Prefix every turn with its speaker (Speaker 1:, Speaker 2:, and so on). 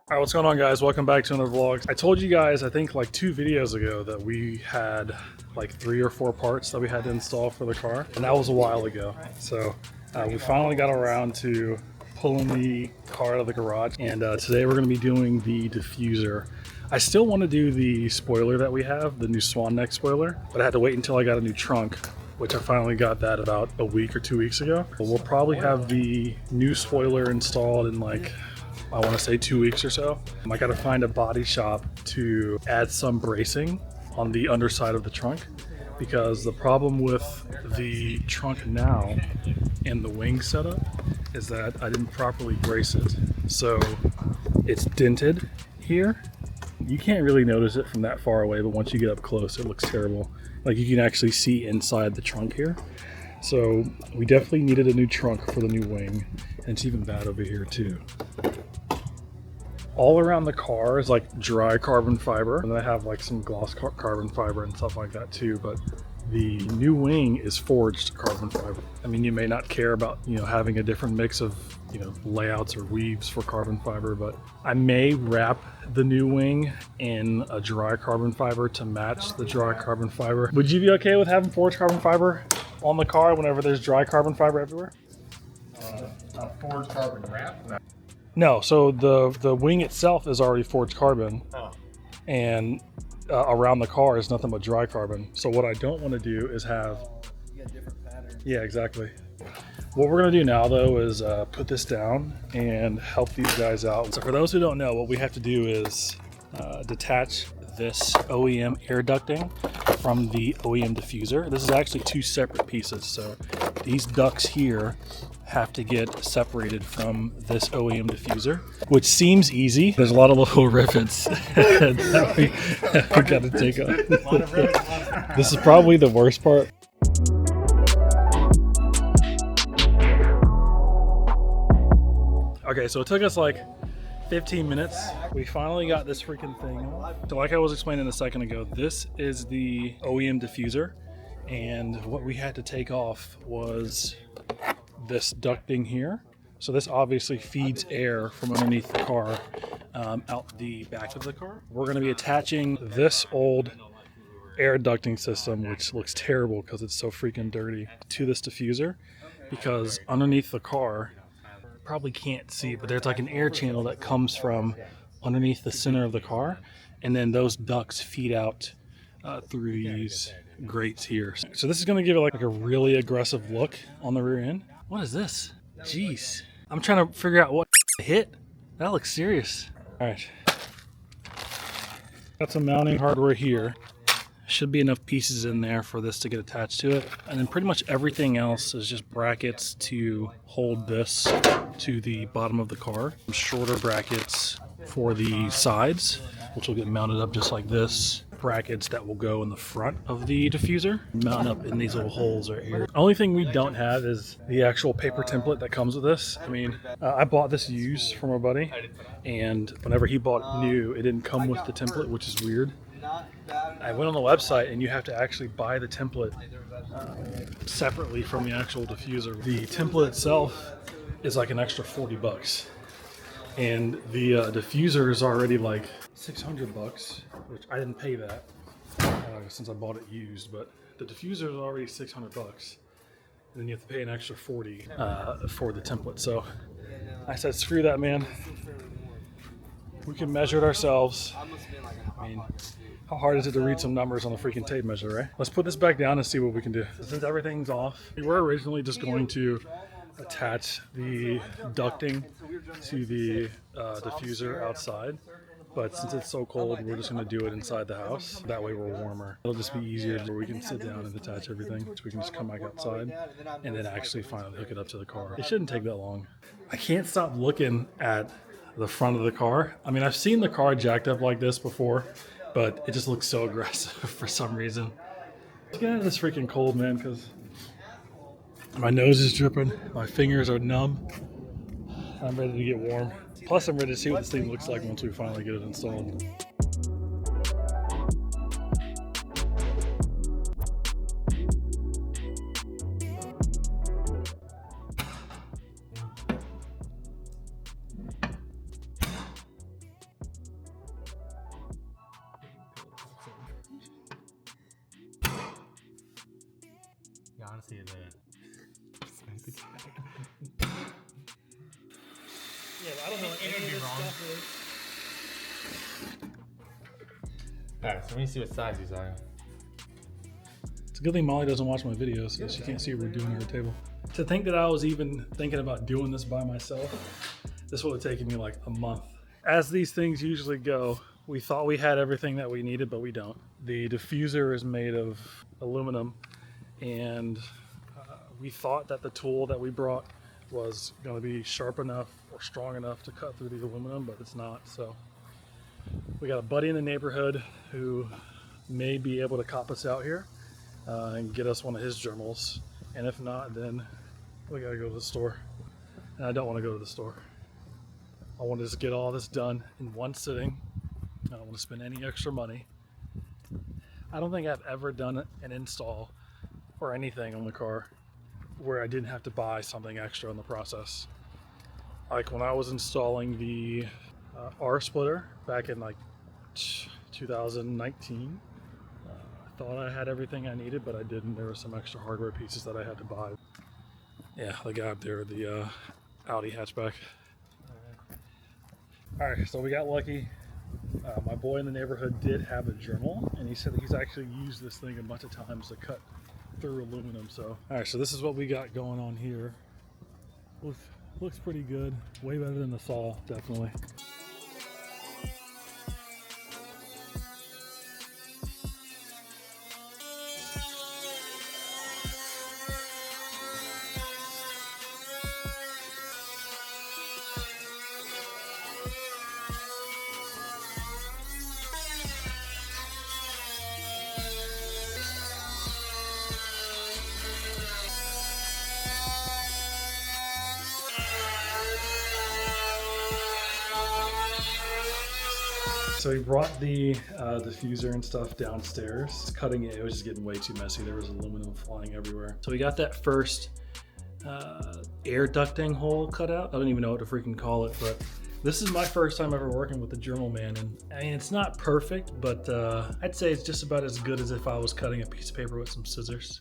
Speaker 1: Alright, what's going on, guys? Welcome back to another vlog. I told you guys, I think like 2 videos ago, that we had like 3 or 4 parts that we had to install for the car, and that was a while ago. So we finally got around to pulling the car out of the garage, and today we're going to be doing the diffuser. I still want to do the spoiler that we have, the new swan neck spoiler, but I had to wait until I got a new trunk, which I finally got that about a week or 2 weeks ago. But we'll probably have the new spoiler installed in like, I want to say 2 weeks or so. I got to find a body shop to add some bracing on the underside of the trunk, because the problem with the trunk now and the wing setup is that I didn't properly brace it. So it's dented here. You can't really notice it from that far away, but once you get up close, it looks terrible. Like, you can actually see inside the trunk here. So we definitely needed a new trunk for the new wing, and it's even bad over here too. All around the car is like dry carbon fiber, and then I have like some gloss carbon fiber and stuff like that too, but the new wing is forged carbon fiber. I mean, you may not care about, having a different mix of, layouts or weaves for carbon fiber, but I may wrap the new wing in a dry carbon fiber to match the dry carbon fiber. Would you be okay with having forged carbon fiber on the car whenever there's dry carbon fiber everywhere?
Speaker 2: A forged carbon wrap?
Speaker 1: No, so the wing itself is already forged carbon, and around the car is nothing but dry carbon. So what I don't want to do is have...
Speaker 3: You got different patterns.
Speaker 1: Yeah, exactly. What we're going to do now, though, is put this down and help these guys out. So for those who don't know, what we have to do is detach this OEM air ducting from the OEM diffuser. This is actually 2 separate pieces. So these ducts here have to get separated from this OEM diffuser, which seems easy. There's a lot of little rivets that we got to take off. This is probably the worst part. Okay, so it took us like 15 minutes. We finally got this freaking thing on. So like I was explaining a second ago, this is the OEM diffuser, and what we had to take off was this ducting here. So this obviously feeds air from underneath the car out the back of the car. We're going to be attaching this old air ducting system, which looks terrible because it's so freaking dirty, to this diffuser, because underneath the car, probably can't see, but there's like an air channel that comes from underneath the center of the car, and then those ducts feed out through these grates here. So this is going to give it like a really aggressive look on the rear end. What is this? Jeez. I'm trying to figure out what hit. That looks serious. All right. Got some mounting hardware here. Should be enough pieces in there for this to get attached to it. And then pretty much everything else is just brackets to hold this to the bottom of the car. Some shorter brackets for the sides, which will get mounted up just like this. Brackets that will go in the front of the diffuser, mount up in these little holes right here. Only thing we don't have is the actual paper template that comes with this. I mean, I bought this used from a buddy, and whenever he bought it new, it didn't come with the template, which is weird. I went on the website, and you have to actually buy the template separately from the actual diffuser. The template itself is like an extra 40 bucks. And the diffuser is already like 600 bucks, which I didn't pay that since I bought it used, but the diffuser is already 600 bucks. And then you have to pay an extra 40 for the template. So I said, screw that, man. We can measure it ourselves. I mean, how hard is it to read some numbers on a freaking tape measure, right? Let's put this back down and see what we can do. Since everything's off, we were originally just going to attach the ducting to the diffuser outside, but since it's so cold, we're just going to do it inside the house. That way we're warmer. It'll just be easier where we can sit down and detach everything, so we can just come back outside and then actually finally hook it up to the car. It shouldn't take that long. I can't stop looking at the front of the car. I mean, I've seen the car jacked up like this before, but it just looks so aggressive for some reason. Let's get out of this freaking cold, man, because my nose is dripping, my fingers are numb. I'm ready to get warm. Plus, I'm ready to see what this thing looks like once we finally get it installed.
Speaker 3: see that.
Speaker 1: Yeah, I don't know what
Speaker 3: It
Speaker 1: any
Speaker 3: would
Speaker 1: of
Speaker 3: be
Speaker 1: this
Speaker 3: wrong.
Speaker 1: stuff is.
Speaker 3: Alright, so let me see what size these are.
Speaker 1: It's a good thing Molly doesn't watch my videos, so she can't see what we're doing at the table. To think that I was even thinking about doing this by myself, this would have taken me like a month. As these things usually go, we thought we had everything that we needed, but we don't. The diffuser is made of aluminum, and we thought that the tool that we brought was going to be sharp enough or strong enough to cut through the aluminum, but it's not. So we got a buddy in the neighborhood who may be able to cop us out here and get us one of his journals. And if not, then we gotta go to the store. And I don't want to go to the store. I want to just get all this done in one sitting. I don't want to spend any extra money. I don't think I've ever done an install or anything on the car where I didn't have to buy something extra in the process. Like when I was installing the R splitter back in like 2019, I thought I had everything I needed, but I didn't. There were some extra hardware pieces that I had to buy. Yeah, the guy up there, the Audi hatchback. All right, so we got lucky. My boy in the neighborhood did have a journal, and he said that he's actually used this thing a bunch of times to cut through aluminum. So, all right, so this is what we got going on here. Looks pretty good. Way better than the saw, definitely. So we brought the diffuser and stuff downstairs. Cutting it was just getting way too messy. There was aluminum flying everywhere. So we got that first air ducting hole cut out. I don't even know what to freaking call it, but this is my first time ever working with the Journal Man. And I mean, it's not perfect, but I'd say it's just about as good as if I was cutting a piece of paper with some scissors.